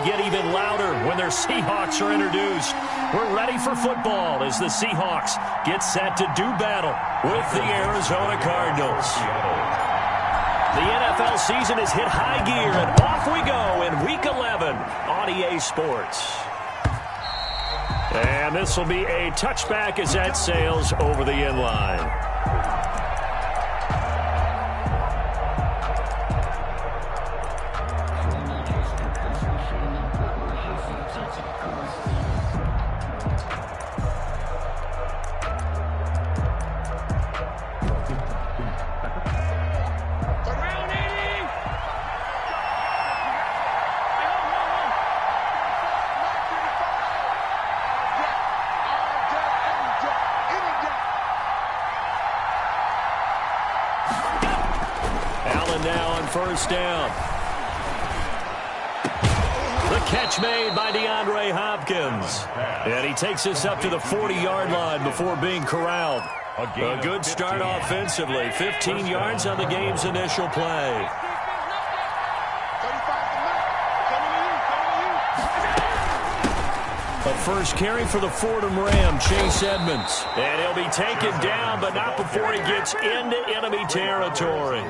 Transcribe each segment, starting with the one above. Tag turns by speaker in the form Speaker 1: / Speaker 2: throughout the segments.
Speaker 1: get even louder when their Seahawks are introduced. We're ready for football as the Seahawks get set to do battle with the Arizona Cardinals. The NFL season has hit high gear, and off we go in Week 11 on EA Sports. And this will be a touchback as that sails over the end line. First down. The catch made by DeAndre Hopkins. And he takes us up to the 40-yard line before being corralled. A good start offensively. 15 yards on the game's initial play. A first carry for the Fordham Ram, Chase Edmonds. And he'll be taken down, but not before he gets into enemy territory.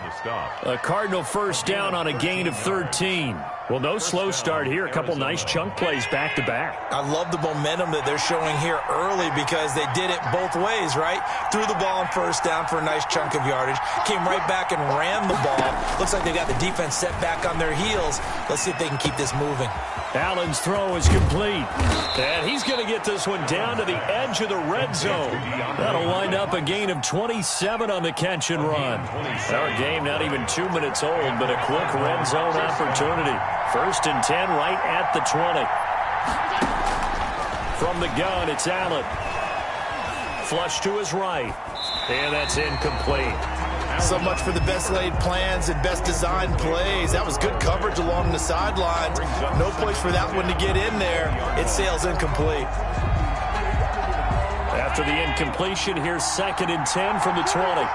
Speaker 1: A Cardinal first down on a gain of 13. Well, no slow start here. A couple nice chunk plays back-to-back.
Speaker 2: I love the momentum that they're showing here early because they did it both ways, right? Threw the ball on first down for a nice chunk of yardage. Came right back and ran the ball. Looks like they got the defense set back on their heels. Let's see if they can keep this moving.
Speaker 1: Allen's throw is complete. And he's going to get this one down to the edge of the red zone. That'll wind up a gain of 27 on the catch and run. Our game not even 2 minutes old, but a quick red zone opportunity. First and 10 right at the 20. From the gun, it's Allen. Flush to his right. And that's incomplete.
Speaker 2: So much for the best laid plans and best designed plays. That was good coverage along the sidelines. No place for that one to get in there. It sails incomplete.
Speaker 1: After the incompletion, here's second and 10 from the 20.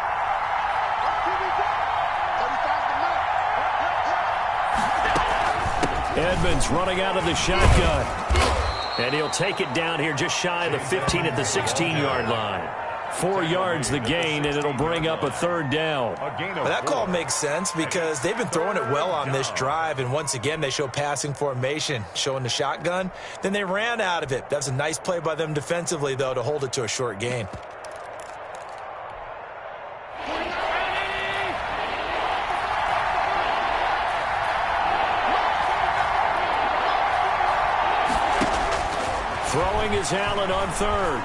Speaker 1: Edmonds running out of the shotgun. And he'll take it down here just shy of the 15 at the 16-yard line. 4 yards the gain, and it'll bring up a third down.
Speaker 2: Well, that call makes sense because they've been throwing it well on this drive, and once again they show passing formation, showing the shotgun. Then they ran out of it. That's a nice play by them defensively, though, to hold it to a short gain.
Speaker 1: Throwing is Allen on third.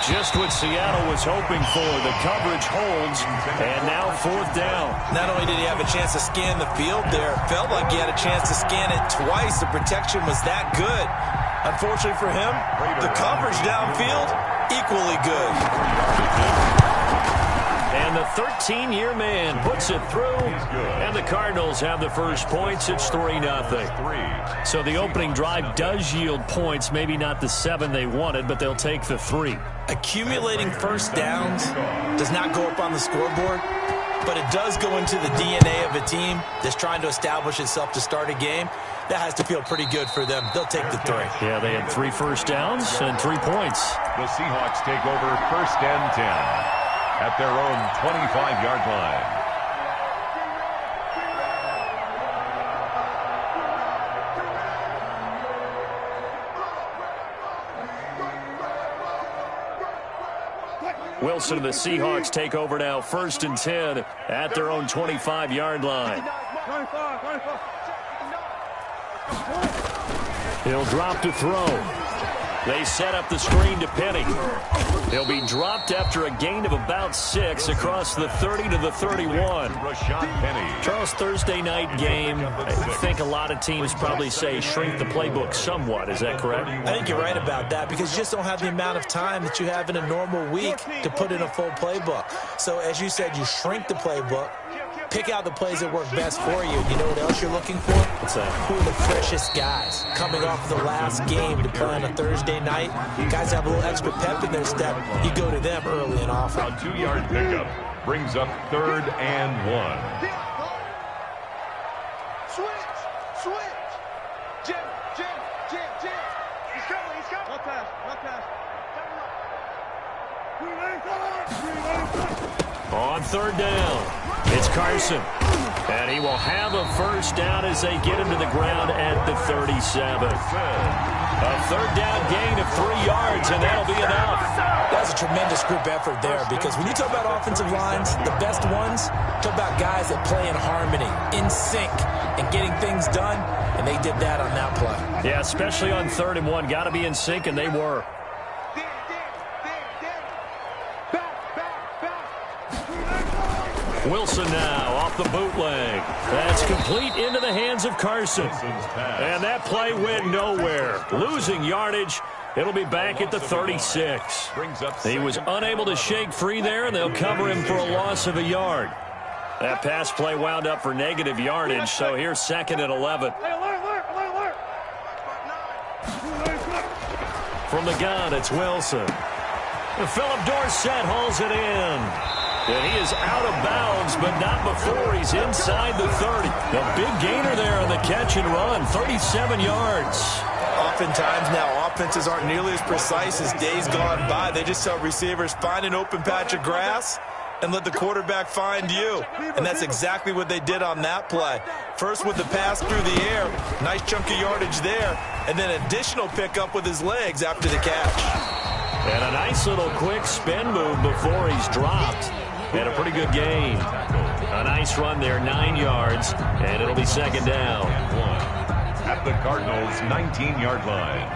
Speaker 1: Just what Seattle was hoping for. The coverage holds, and now fourth down.
Speaker 2: Not only did he have a chance to scan the field there, felt like he had a chance to scan it twice. The protection was that good. Unfortunately for him, the coverage downfield, equally good.
Speaker 1: And the 13-year man puts it through, and the Cardinals have the first points. It's 3-0. So the opening drive does yield points, maybe not the 7 they wanted, but they'll take the 3.
Speaker 2: Accumulating first downs does not go up on the scoreboard, but it does go into the DNA of a team that's trying to establish itself to start a game. That has to feel pretty good for them. They'll take the 3.
Speaker 1: Yeah, they had 3 first downs and 3 points.
Speaker 3: The Seahawks take over first and 10. At their own 25-yard line.
Speaker 1: Wilson and the Seahawks take over now, first and 10 at their own 25-yard line. He'll drop to throw. They set up the screen to Penny. He'll be dropped after a gain of about 6 across the 30 to the 31. Charles, Thursday night game, I think a lot of teams probably say shrink the playbook somewhat. Is that correct?
Speaker 2: I think you're right about that because you just don't have the amount of time that you have in a normal week to put in a full playbook. So as you said, you shrink the playbook Pick out the plays that work best for you. You know what else you're looking for? It's who are the freshest guys coming off the last game to play on a Thursday night. Guys have a little extra pep in their step. You go to them early and often.
Speaker 3: A 2-yard pickup brings up 3rd and 1.
Speaker 4: Switch. Jim. He's coming. Not pass.
Speaker 1: On 3rd down, it's Carson. And he will have a first down as they get him to the ground at the 37. A 3rd down gain of 3 yards, and that'll be enough.
Speaker 2: That's a tremendous group effort there, because when you talk about offensive lines, the best ones, talk about guys that play in harmony, in sync, and getting things done, and they did that on that play.
Speaker 1: Yeah, especially on 3rd and 1. Got to be in sync, and they were. Wilson now off the bootleg. That's complete into the hands of Carson. And that play went nowhere. Losing yardage. It'll be back at the 36. He was unable to shake free there, and they'll cover him for a loss of a yard. That pass play wound up for negative yardage, so here's 2nd and 11. From the gun, it's Wilson. Philip Dorsett hauls it in. And he is out of bounds, but not before he's inside the 30. A big gainer there on the catch and run, 37 yards.
Speaker 2: Oftentimes now, offenses aren't nearly as precise as days gone by. They just tell receivers, find an open patch of grass and let the quarterback find you. And that's exactly what they did on that play. First with the pass through the air, nice chunk of yardage there, and then additional pickup with his legs after the catch.
Speaker 1: And a nice little quick spin move before he's dropped. And a pretty good gain. A nice run there, 9 yards, and it'll be 2nd down.
Speaker 3: At the Cardinals' 19-yard line.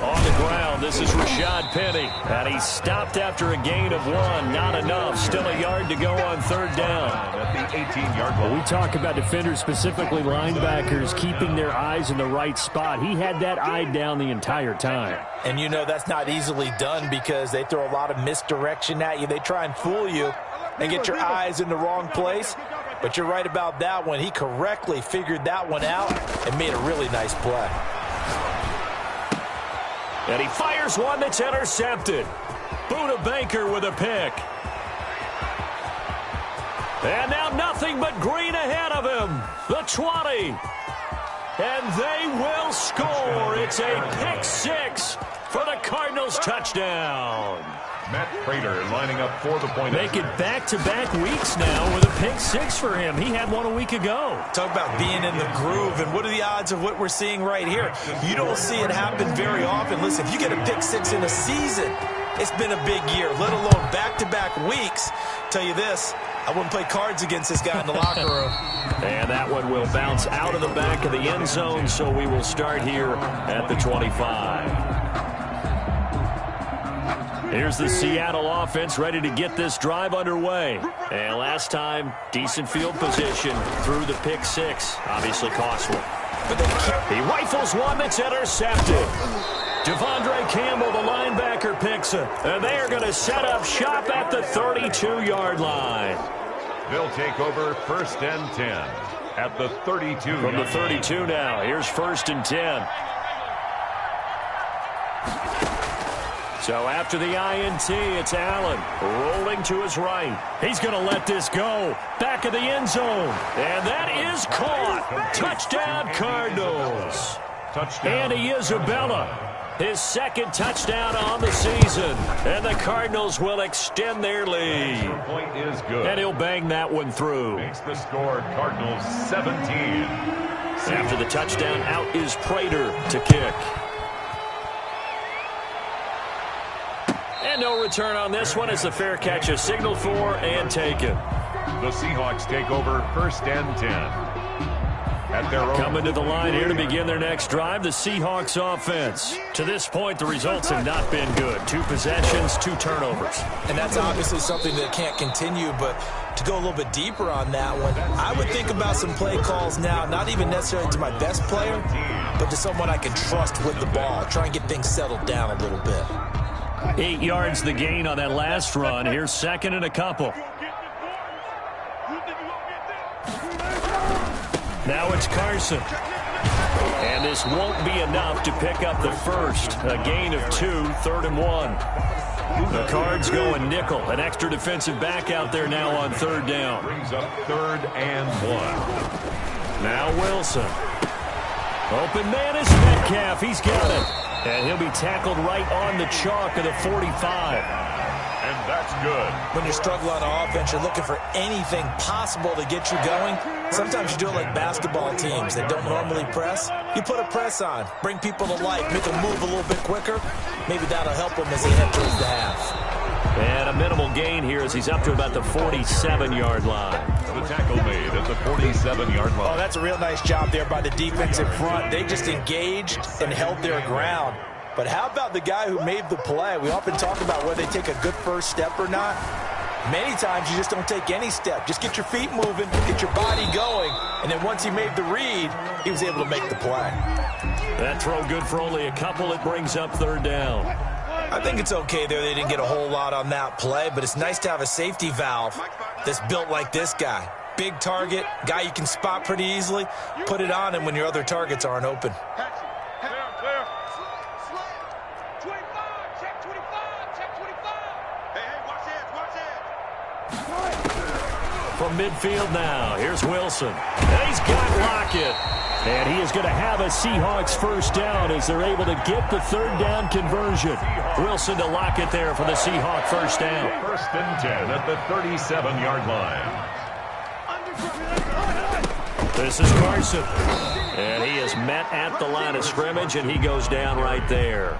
Speaker 1: On the ground, this is Rashad Penny. And he stopped after a gain of 1. Not enough. Still a yard to go on 3rd down.
Speaker 3: At the 18-yard line.
Speaker 1: We talk about defenders, specifically linebackers, keeping their eyes in the right spot. He had that eye down the entire time.
Speaker 2: And you know that's not easily done because they throw a lot of misdirection at you. They try and fool you and get your eyes in the wrong place. But you're right about that one. He correctly figured that one out and made a really nice play.
Speaker 1: And he fires one that's intercepted. Buda Baker with a pick. And now nothing but green ahead of him. The 20. And they will score. It's a pick 6 for the Cardinals touchdown.
Speaker 3: Matt Prater lining up for the point.
Speaker 1: Make it back-to-back weeks now with a pick 6 for him. He had one a week ago.
Speaker 2: Talk about being in the groove, and what are the odds of what we're seeing right here? You don't see it happen very often. Listen, if you get a pick 6 in a season, it's been a big year, let alone back-to-back weeks. Tell you this, I wouldn't play cards against this guy in the locker room.
Speaker 1: And that one will bounce out of the back of the end zone, so we will start here at the 25. Here's the Seattle offense ready to get this drive underway. And last time, decent field position through the pick 6. Obviously costly. He rifles one that's intercepted. Devondre Campbell, the linebacker, picks it. And they are going to set up shop at the 32-yard line.
Speaker 3: They'll take over 1st and 10 at the 32.
Speaker 1: From the 32 now, here's 1st and 10. So after the INT, it's Allen rolling to his right. He's going to let this go. Back of the end zone. And that is caught. Touchdown, Cardinals.
Speaker 3: Touchdown.
Speaker 1: Andy Isabella, his 2nd touchdown on the season. And the Cardinals will extend their lead.
Speaker 3: Point is good.
Speaker 1: And he'll bang that one through.
Speaker 3: Makes the score Cardinals 17.
Speaker 1: After the touchdown, out is Prater to kick. And no return on this one as the fair catch is signaled for and taken.
Speaker 3: The Seahawks take over 1st and 10. At their own.
Speaker 1: Coming to the line here to begin their next drive, the Seahawks offense. To this point, the results have not been good. 2 possessions, 2 turnovers.
Speaker 2: And that's obviously something that can't continue, but to go a little bit deeper on that one, I would think about some play calls now, not even necessarily to my best player, but to someone I can trust with the ball. Try and get things settled down a little bit.
Speaker 1: 8 yards the gain on that last run. Here's second and a couple. Now it's Carson. And this won't be enough to pick up the first. A gain of 2, 3rd and 1. The Cards going nickel. An extra defensive back out there now on 3rd down.
Speaker 3: Brings up 3rd and 1.
Speaker 1: Now Wilson. Open man is Metcalf. He's got it. And he'll be tackled right on the chalk of the 45.
Speaker 3: And that's good.
Speaker 2: When you struggle on offense, you're looking for anything possible to get you going. Sometimes you do it like basketball teams that don't normally press. You put a press on, bring people to life, make them move a little bit quicker. Maybe that'll help them as they head towards the half.
Speaker 1: And a minimal gain here as he's up to about the 47-yard line.
Speaker 3: The tackle made at the 47-yard line.
Speaker 2: Oh, that's a real nice job there by the defensive front. They just engaged and held their ground. But how about the guy who made the play? We often talk about whether they take a good first step or not. Many times you just don't take any step. Just get your feet moving, get your body going, and then once he made the read, he was able to make the play.
Speaker 1: That throw good for only a couple. It brings up 3rd down.
Speaker 2: I think it's okay there. They didn't get a whole lot on that play, but it's nice to have a safety valve that's built like this guy. Big target, guy you can spot pretty easily. Put it on him when your other targets aren't open.
Speaker 1: From midfield now, here's Wilson. And he's got Lockett. And he is going to have a Seahawks first down as they're able to get the 3rd down conversion. Wilson to Lockett there for the Seahawk first down.
Speaker 3: 1st and 10 at the 37-yard line.
Speaker 1: This is Carson. And he is met at the line of scrimmage, and he goes down right there.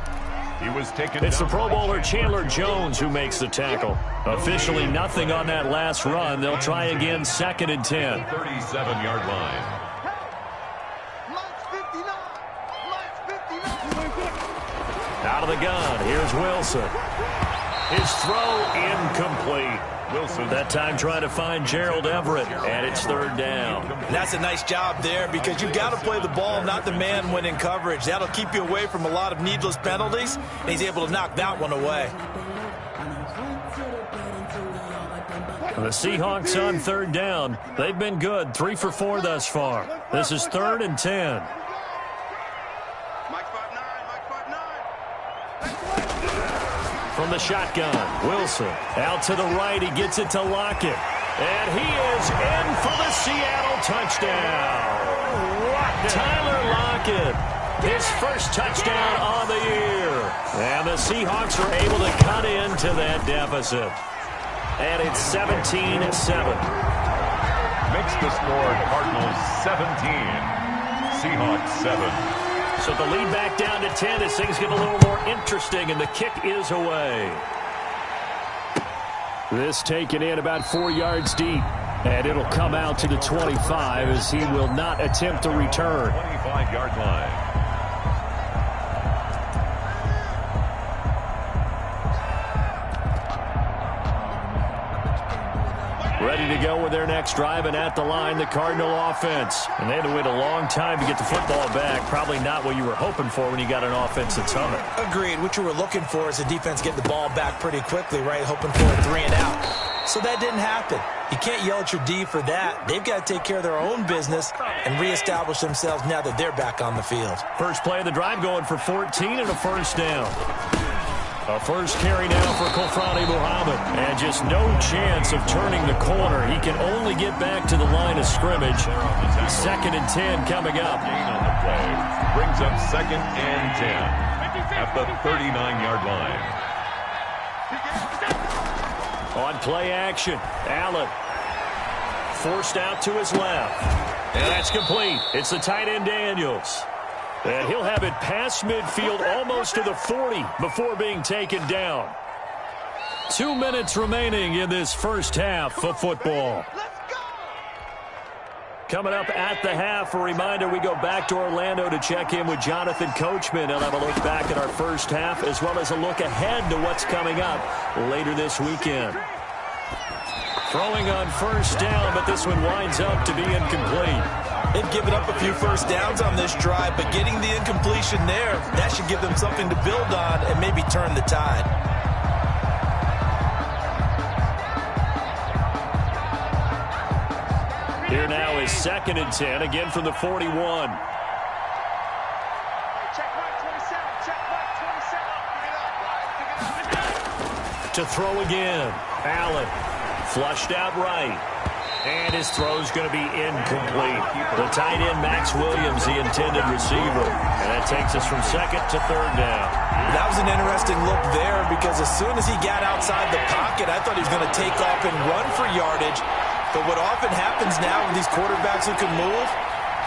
Speaker 3: He was taken.
Speaker 1: It's the Pro Bowler Chandler Jones who makes the tackle. Officially nothing on that last run. They'll try again 2nd and 10.
Speaker 3: 37-yard line.
Speaker 1: Out of the gun, here's Wilson. His throw incomplete. Wilson that time trying to find Gerald Everett, and it's 3rd down.
Speaker 2: That's a nice job there because you've got to play the ball, not the man when in coverage. That'll keep you away from a lot of needless penalties, and he's able to knock that one away.
Speaker 1: The Seahawks on 3rd down. They've been good, 3 for 4 thus far. This is 3rd and 10. From the shotgun, Wilson out to the right. He gets it to Lockett. And he is in for the Seattle touchdown. Tyler Lockett, his first touchdown on the year. And the Seahawks are able to cut into that deficit. And it's 17-7.
Speaker 3: Makes the score Cardinals 17. Seahawks 7.
Speaker 1: So the lead back down to 10 as things get a little more interesting, and the kick is away. This taken in about 4 yards deep, and it'll come out to the 25 as he will not attempt to return.
Speaker 3: 25-yard line.
Speaker 1: Ready to go with their next drive, and at the line, the Cardinal offense. And they had to wait a long time to get the football back. Probably not what you were hoping for when you got an offense that's humming.
Speaker 2: Agreed. What you were looking for is the defense getting the ball back pretty quickly, right? Hoping for a 3 and out. So that didn't happen. You can't yell at your D for that. They've got to take care of their own business and reestablish themselves now that they're back on the field.
Speaker 1: First play of the drive going for 14 and a first down. A first carry now for Kofrani Muhammad. And just no chance of turning the corner. He can only get back to the line of scrimmage. 2nd and 10 coming up.
Speaker 3: Gain on the play. Brings up 2nd and 10 at the 39-yard line.
Speaker 1: On play action, Allen forced out to his left. And that's complete. It's the tight end Daniels. And he'll have it past midfield almost to the 40 before being taken down. 2 minutes remaining in this first half of football. Coming up at the half, a reminder, we go back to Orlando to check in with Jonathan Coachman. He'll have a look back at our first half as well as a look ahead to what's coming up later this weekend. Throwing on first down, but this one winds up to be incomplete.
Speaker 2: They've given up a few first downs on this drive, but getting the incompletion there, that should give them something to build on and maybe turn the tide.
Speaker 1: Here now is 2nd and 10, again from the 41. To throw again. Allen flushed out right. And his throw's going to be incomplete. The tight end, Max Williams, the intended receiver. And that takes us from 2nd to 3rd down.
Speaker 2: That was an interesting look there because as soon as he got outside the pocket, I thought he was going to take off and run for yardage. But what often happens now with these quarterbacks who can move,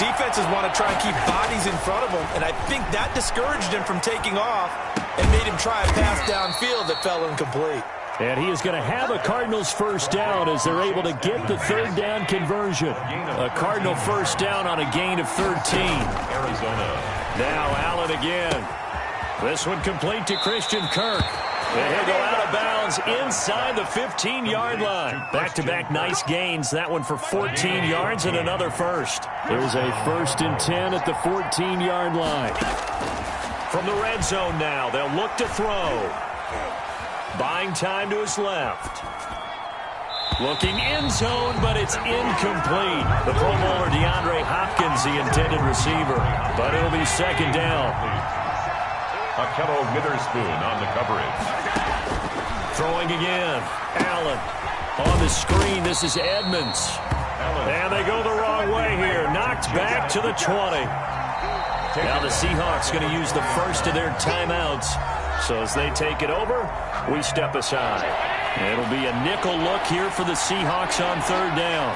Speaker 2: defenses want to try and keep bodies in front of them. And I think that discouraged him from taking off and made him try a pass downfield that fell incomplete.
Speaker 1: And he is going to have a Cardinals first down as they're able to get the 3rd down conversion. A Cardinal first down on a gain of 13.
Speaker 3: Arizona.
Speaker 1: Now Allen again. This one complete to Christian Kirk. And he'll go out of bounds inside the 15-yard line. Back-to-back nice gains. That one for 14 yards and another first. There's a 1st and 10 at the 14-yard line. From the red zone now, they'll look to throw. Buying time to his left. Looking end zone, but it's incomplete. The Pro Bowler DeAndre Hopkins, the intended receiver. But it'll be 2nd down.
Speaker 3: Akello Witherspoon on the coverage.
Speaker 1: Throwing again. Allen on the screen. This is Edmonds. And they go the wrong way here. Knocked back to the 20. Now the Seahawks going to use the first of their timeouts. So as they take it over, we step aside. It'll be a nickel look here for the Seahawks on 3rd down.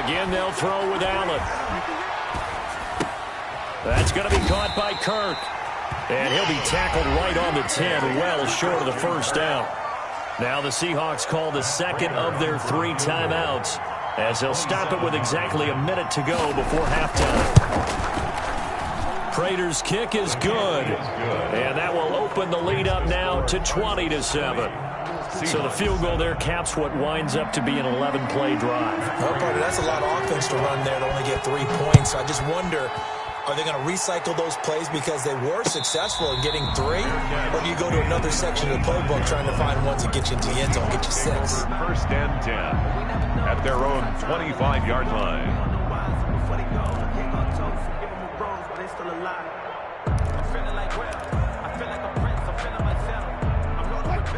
Speaker 1: Again, they'll throw with Allen. That's going to be caught by Kirk. And he'll be tackled right on the 10, well short of the first down. Now the Seahawks call the 2nd of their 3 timeouts as they'll stop it with exactly a minute to go before halftime. Prater's kick is good. And that will open the lead up now to 20-7. So the field goal there caps what winds up to be an 11-play drive.
Speaker 2: That's a lot of offense to run there to only get 3 points. So I just wonder, are they going to recycle those plays because they were successful in getting 3? Or do you go to another section of the playbook trying to find ones that get you into the end zone, get you 6?
Speaker 3: 1st and 10 at their own 25-yard line.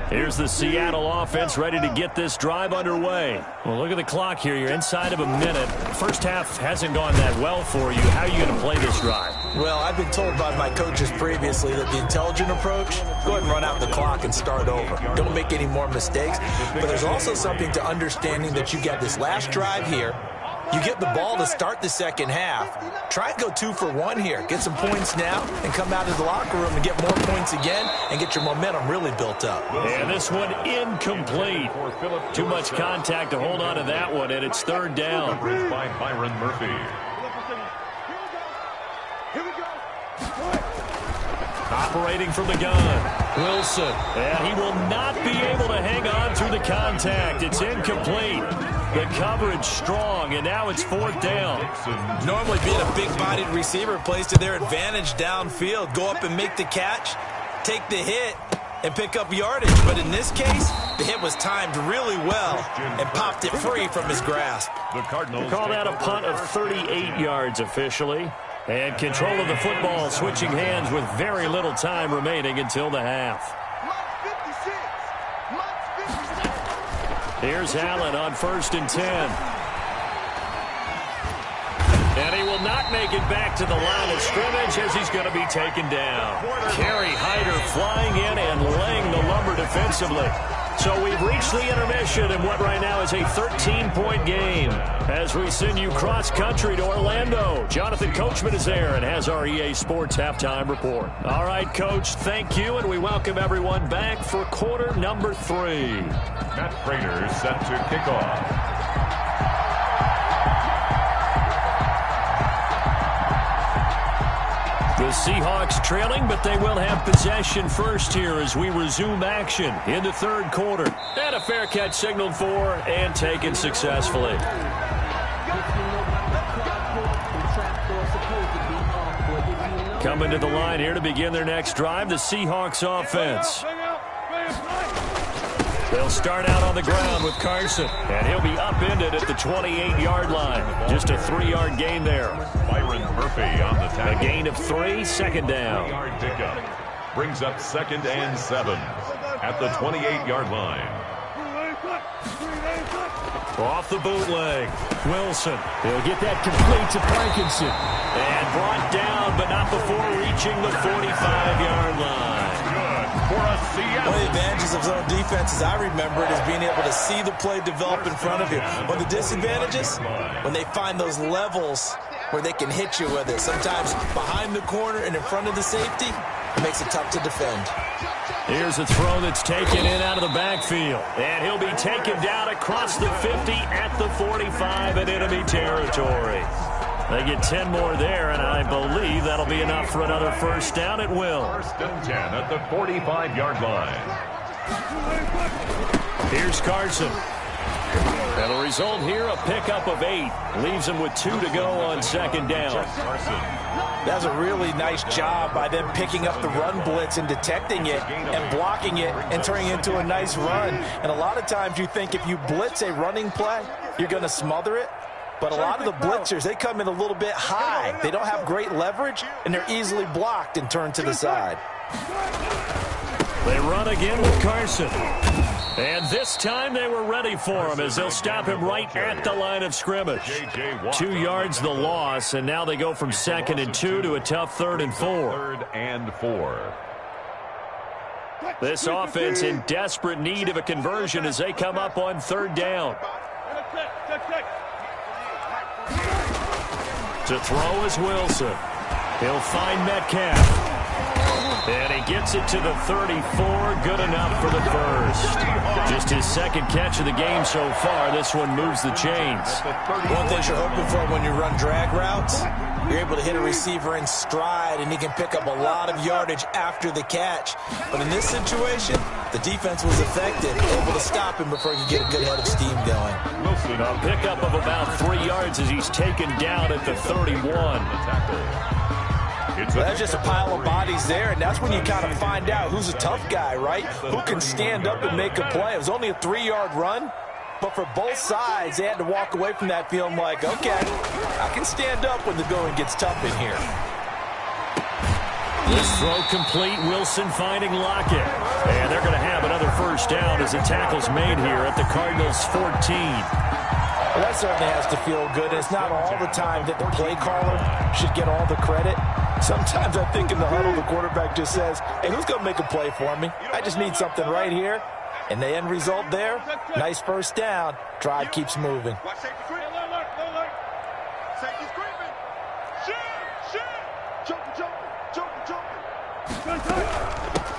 Speaker 1: Here's the Seattle offense ready to get this drive underway. Well, look at the clock here. You're inside of a minute. First half hasn't gone that well for you. How are you going to play this drive?
Speaker 2: Well, I've been told by my coaches previously that the intelligent approach, go ahead and run out the clock and start over. Don't make any more mistakes. But there's also something to understanding that you got this last drive here. You get the ball to start the second half. Try and go 2 for 1 here. Get some points now and come out of the locker room and get more points again and get your momentum really built up.
Speaker 1: And this one incomplete. Too much contact to hold on to that one, and it's 3rd down.
Speaker 3: By Byron Murphy.
Speaker 4: Here we go.
Speaker 1: Operating from the gun, Wilson. And he will not be able to hang on through the contact. It's incomplete. The coverage strong, and now it's 4th down.
Speaker 2: Normally being a big-bodied receiver plays to their advantage downfield. Go up and make the catch, take the hit, and pick up yardage. But in this case, the hit was timed really well and popped it free from his grasp.
Speaker 3: The Cardinals
Speaker 1: call that a punt of 38 yards officially. And control of the football switching hands with very little time remaining until the half. Here's Allen on 1st and 10. And he will not make it back to the line of scrimmage as he's going to be taken down. Kerry Hyder flying in and laying the lumber defensively. So we've reached the intermission in what right now is a 13-point game as we send you cross-country to Orlando. Jonathan Coachman is there and has our EA Sports halftime report. All right, Coach, thank you, and we welcome everyone back for quarter number 3.
Speaker 3: Matt Prater set to kick off.
Speaker 1: The The Seahawks trailing, but they will have possession first here as we resume action in the third quarter. And a fair catch signaled for and taken successfully. Coming to the line here to begin their next drive, the Seahawks offense. They'll start out on the ground with Carson, and he'll be upended at the 28-yard line. Just a 3-yard gain there.
Speaker 3: Byron Murphy on the tackle.
Speaker 1: A gain of 3, second down.
Speaker 3: 3-yard pickup. Brings up 2nd and 7 at the 28-yard line.
Speaker 1: Off the bootleg. Wilson. He'll get that complete to Parkinson. And brought down, but not before reaching the 45-yard line.
Speaker 3: For a Seattle.
Speaker 2: One of the advantages of zone defense, as I remember it, is being able to see the play develop in front of you. One of the disadvantages, when they find those levels where they can hit you with it. Sometimes behind the corner and in front of the safety, it makes it tough to defend.
Speaker 1: Here's a throw that's taken in out of the backfield. And he'll be taken down across the 50 at the 45 in enemy territory. They get 10 more there, and I believe that'll be enough for another first down. It will.
Speaker 3: 1st and 10 at the 45-yard line.
Speaker 1: Here's Carson. And the result here, a pickup of 8. Leaves him with 2 to go on second down.
Speaker 2: That was a really nice job by them picking up the run blitz and detecting it and blocking it and turning it into a nice run. And a lot of times you think if you blitz a running play, you're going to smother it. But a lot of the blitzers, they come in a little bit high. They don't have great leverage, and they're easily blocked and turned to the side.
Speaker 1: They run again with Carson. And this time they were ready for him as they'll stop him right at the line of scrimmage. 2 yards the loss, and now they go from 2nd and 2 to a tough 3rd and 4.
Speaker 3: 3rd and 4.
Speaker 1: This offense in desperate need of a conversion as they come up on 3rd down. To throw is Wilson. He'll find Metcalf. And he gets it to the 34. Good enough for the first. Just his 2nd catch of the game so far. This one moves the chains.
Speaker 2: One thing you're hoping for when you run drag routes, you're able to hit a receiver in stride, and he can pick up a lot of yardage after the catch. But in this situation, the defense was effective, able to stop him before he could get a good head of steam going.
Speaker 1: Wilson, a pickup of about 3 yards as he's taken down at the 31.
Speaker 2: That's just a pile of bodies there, and that's when you kind of find out who's a tough guy, right? Who can stand up and make a play. It was only a 3-yard run, but for both sides, they had to walk away from that feeling like, okay, I can stand up when the going gets tough in here.
Speaker 1: This throw complete. Wilson finding Lockett. And they're going to have another first down as the tackle's made here at the Cardinals' 14.
Speaker 2: Well, that certainly has to feel good. It's not all the time that the play caller should get all the credit. Sometimes I think in the huddle, the quarterback just says, hey, who's going to make a play for me? I just need something right here. And the end result there, nice first down. Drive keeps moving.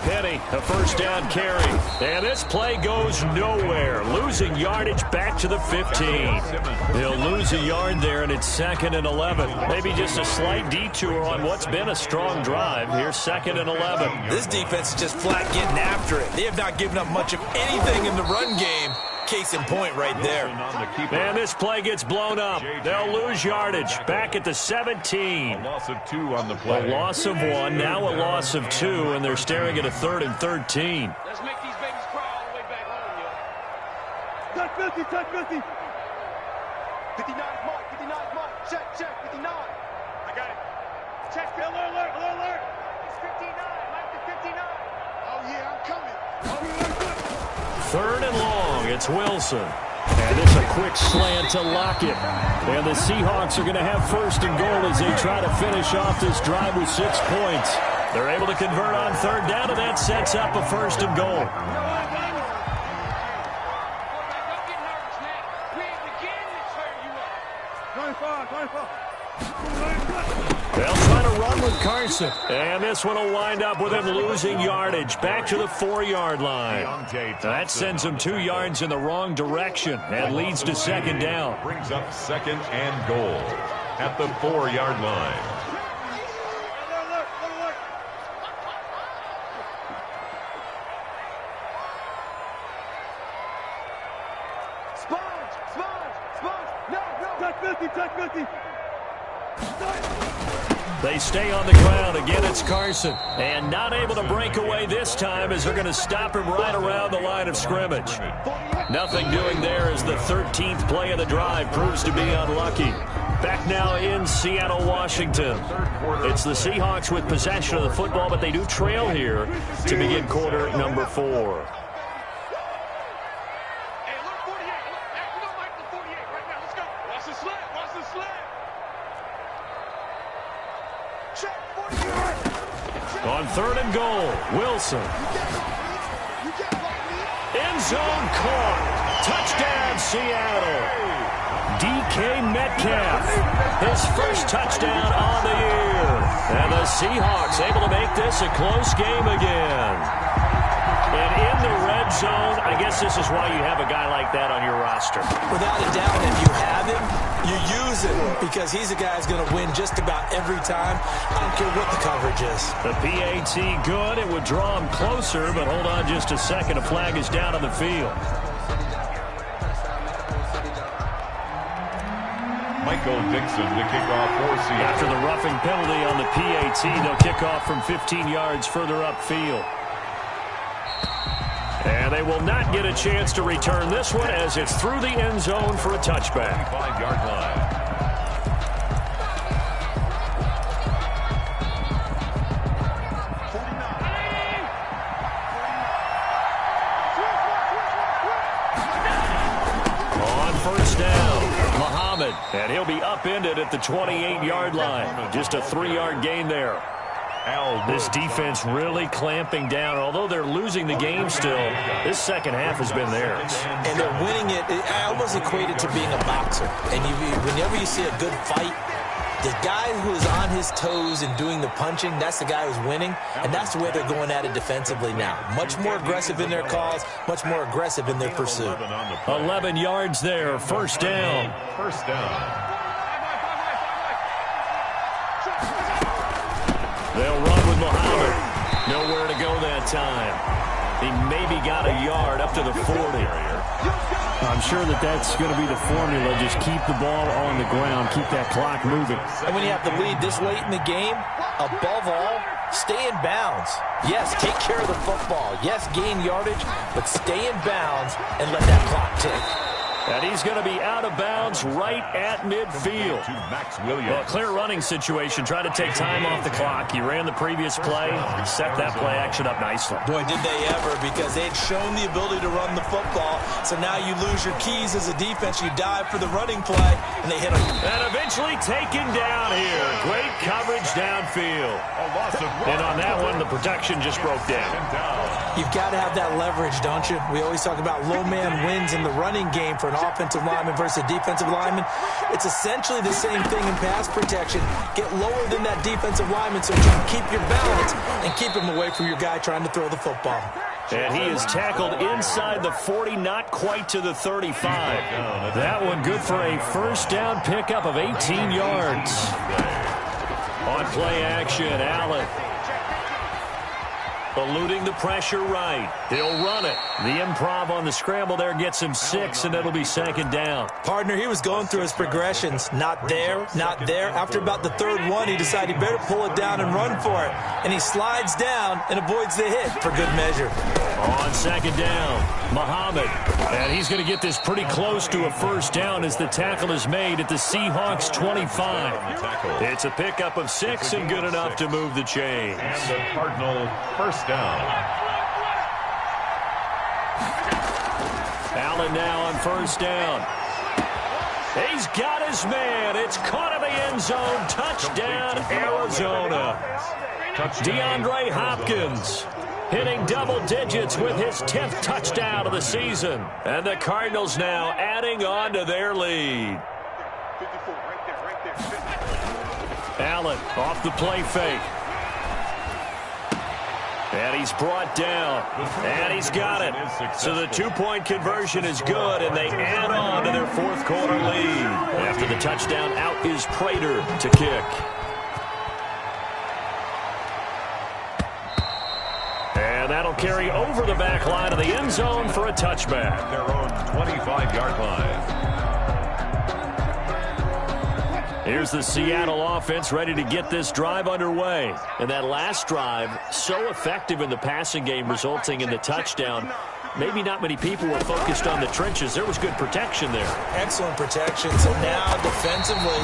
Speaker 1: Penny, a first down carry. And this play goes nowhere. Losing yardage back to the 15. They'll lose a yard there, and it's 2nd and 11. Maybe just a slight detour on what's been a strong drive. Here's 2nd and 11.
Speaker 2: This defense is just flat getting after it. They have not given up much of anything in the run game. Case in point right there.
Speaker 1: And this play gets blown up. They'll lose yardage back at the 17.
Speaker 3: A loss of 2 on the play.
Speaker 1: A loss of 1, now a loss of 2, and they're staring at a 3rd and 13.
Speaker 4: Let's make these babies cry all the way back home, yo. Touch 50, touch 50. 59 is Mike, 59 is Mike. Check, 59. I got it. Check, alert. It's 59, Mike to 59. Oh, yeah, I'm coming.
Speaker 1: 3rd and long, it's Wilson. And it's a quick slant to Lockett. And the Seahawks are going to have 1st and goal as they try to finish off this drive with 6 points. They're able to convert on 3rd down, and that sets up a 1st and goal. They'll try to run with Carson. And this one will wind up with him losing yardage back to the 4-yard line. That sends him 2 yards in the wrong direction and leads to 2nd down.
Speaker 3: Brings up 2nd and goal at the 4-yard line.
Speaker 1: They stay on the ground. Again, it's Carson. And not able to break away this time as they're going to stop him right around the line of scrimmage. Nothing doing there as the 13th play of the drive proves to be unlucky. Back now in Seattle, Washington. It's the Seahawks with possession of the football, but they do trail here to begin quarter number 4. On 3rd and goal, Wilson. End zone caught. Touchdown, Seattle. DK Metcalf, his first touchdown on the year. And the Seahawks able to make this a close game again. And in the red zone, I guess this is why you have a guy like that on your roster.
Speaker 2: Without a doubt, if you have him, you use him because he's a guy who's going to win just about every time. I don't care what the coverage is.
Speaker 1: The PAT good. It would draw him closer, but hold on just a second. A flag is down on the field.
Speaker 3: Michael Dixon to kick off for Seattle.
Speaker 1: After the roughing penalty on the PAT, they'll kick off from 15 yards further upfield. And they will not get a chance to return this one as it's through the end zone for a touchback.
Speaker 3: 25-yard line.
Speaker 1: On first down, Muhammad. And he'll be upended at the 28-yard line. Just a 3-yard gain there. This defense really clamping down. Although they're losing the game still, this second half has been theirs.
Speaker 2: And they're winning it. I almost equate it to being a boxer. And whenever you see a good fight, the guy who is on his toes and doing the punching, that's the guy who's winning. And that's the way they're going at it defensively now. Much more aggressive in their calls, much more aggressive in their pursuit.
Speaker 1: 11 yards there, first down.
Speaker 3: First down.
Speaker 1: They'll run with Muhammad. Nowhere to go that time. He maybe got a yard up to the 40.
Speaker 5: I'm sure that's going to be the formula. Just keep the ball on the ground. Keep that clock moving.
Speaker 2: And when you have the lead this late in the game, above all, stay in bounds. Yes, take care of the football. Yes, gain yardage, but stay in bounds and let that clock tick.
Speaker 1: And he's going to be out of bounds right at midfield. Well, clear running situation. Try to take time off the clock. He ran the previous play. Set that play action up nicely.
Speaker 2: Boy, did they ever, because they'd shown the ability to run the football. So now you lose your keys as a defense. You dive for the running play, and they hit him.
Speaker 1: And eventually taken down here. Great coverage downfield. And on that one, the protection just broke down.
Speaker 2: You've got to have that leverage, don't you? We always talk about low man wins in the running game for an offensive lineman versus a defensive lineman. It's essentially the same thing in pass protection. Get lower than that defensive lineman so you can keep your balance and keep him away from your guy trying to throw the football.
Speaker 1: And he is tackled inside the 40, not quite to the 35. That one good for a first down pickup of 18 yards. On play action, Allen. Eluding the pressure right. He'll run it. The improv on the scramble there gets him 6, and it'll be second down.
Speaker 2: Partner, he was going through his progressions. Not there, not there. After about the third one, he decided he better pull it down and run for it. And he slides down and avoids the hit for good measure.
Speaker 1: On second down, Muhammad. And he's going to get this pretty close to a first down as the tackle is made at the Seahawks 25. It's a pickup of 6 and good enough to move the chains.
Speaker 3: And the Cardinal first down.
Speaker 1: Allen now on first down. He's got his man. It's caught in the end zone. Touchdown, Arizona. DeAndre Hopkins hitting double digits with his 10th touchdown of the season. And the Cardinals now adding on to their lead. Allen off the play fake. And he's brought down. And he's got it. So the two-point conversion is good, and they add on to their fourth quarter lead. After the touchdown, out is Prater to kick. And that'll carry over the back line of the end zone for a touchback.
Speaker 3: Their own 25-yard line.
Speaker 1: Here's the Seattle offense ready to get this drive underway. And that last drive, so effective in the passing game, resulting in the touchdown. Maybe not many people were focused on the trenches. There was good protection there.
Speaker 2: Excellent protection. So now defensively,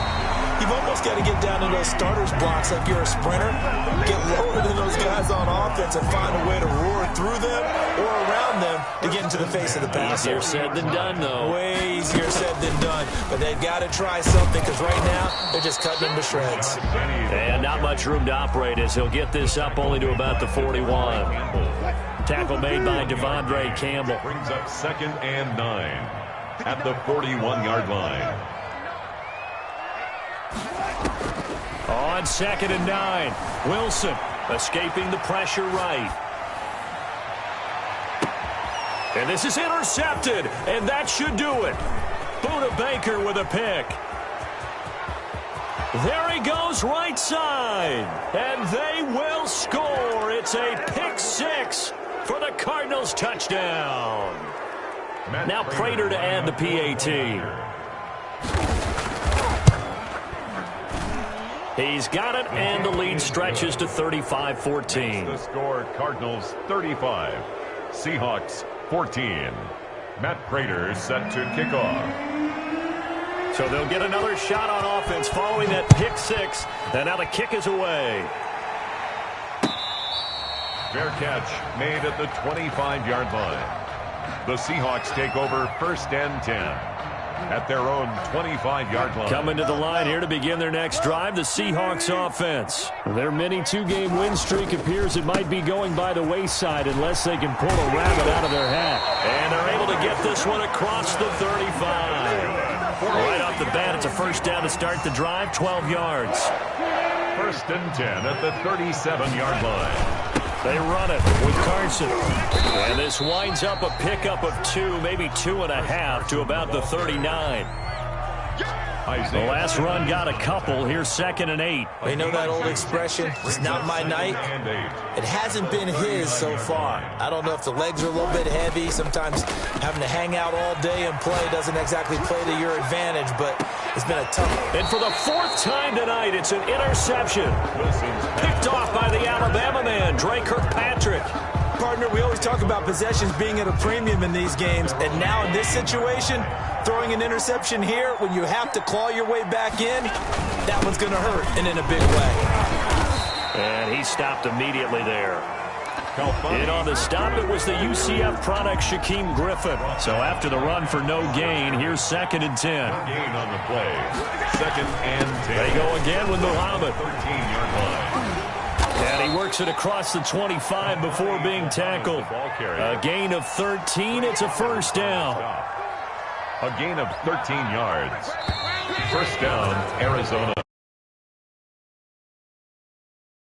Speaker 2: you've almost got to get down to those starters blocks like you're a sprinter. Get lower than those guys on offense and find a way to roar through them or around them to get into the face of the passer.
Speaker 1: Easier said than done, though.
Speaker 2: Way easier said than done. But they've got to try something because right now they're just cutting them to shreds.
Speaker 1: And not much room to operate as he'll get this up only to about the 41. Tackle made by Devondre Campbell.
Speaker 3: Brings up 2nd and 9 at the 41-yard line.
Speaker 1: On 2nd and 9, Wilson escaping the pressure right. And this is intercepted, and that should do it. Buda Baker with a pick. There he goes right side, and they will score. It's a pick 6 for the Cardinals touchdown. Now Prater to add the PAT. He's got it, and the lead stretches to 35-14.
Speaker 3: The score, Cardinals 35, Seahawks 14. Matt Prater set to kick off.
Speaker 1: So they'll get another shot on offense following that pick 6, and now the kick is away.
Speaker 3: Fair catch made at the 25-yard line. The Seahawks take over 1st and 10 at their own 25-yard line.
Speaker 1: Coming to the line here to begin their next drive, the Seahawks offense. Their mini 2-game win streak appears it might be going by the wayside unless they can pull a rabbit out of their hat. And they're able to get this one across the 35. Right off the bat, it's a first down to start the drive, 12 yards.
Speaker 3: 1st and 10 at the 37-yard line.
Speaker 1: They run it with Carson. And this winds up a pickup of 2, maybe 2.5 to about the 39. The last run got a couple. Here's 2nd and 8.
Speaker 2: You know that old expression, it's not my night? It hasn't been his so far. I don't know if the legs are a little bit heavy. Sometimes having to hang out all day and play doesn't exactly play to your advantage, but it's been a tough.
Speaker 1: And for the 4th time tonight, it's an interception. Picked off by the Alabama man, Dre Kirkpatrick.
Speaker 2: Partner, we always talk about possessions being at a premium in these games, and now in this situation, throwing an interception here when you have to claw your way back in, that one's going to hurt, and in a big way.
Speaker 1: And he stopped immediately there. In on the stop, it was the UCF product, Shaquem Griffin. So after the run for no gain, here's 2nd and 10.
Speaker 3: Gain on the play. 2nd and 10.
Speaker 1: They go again with Muhammad.
Speaker 3: 13-yard line.
Speaker 1: And he works it across the 25 before being tackled. A gain of 13. It's a first down.
Speaker 3: A gain of 13 yards. First down, Arizona.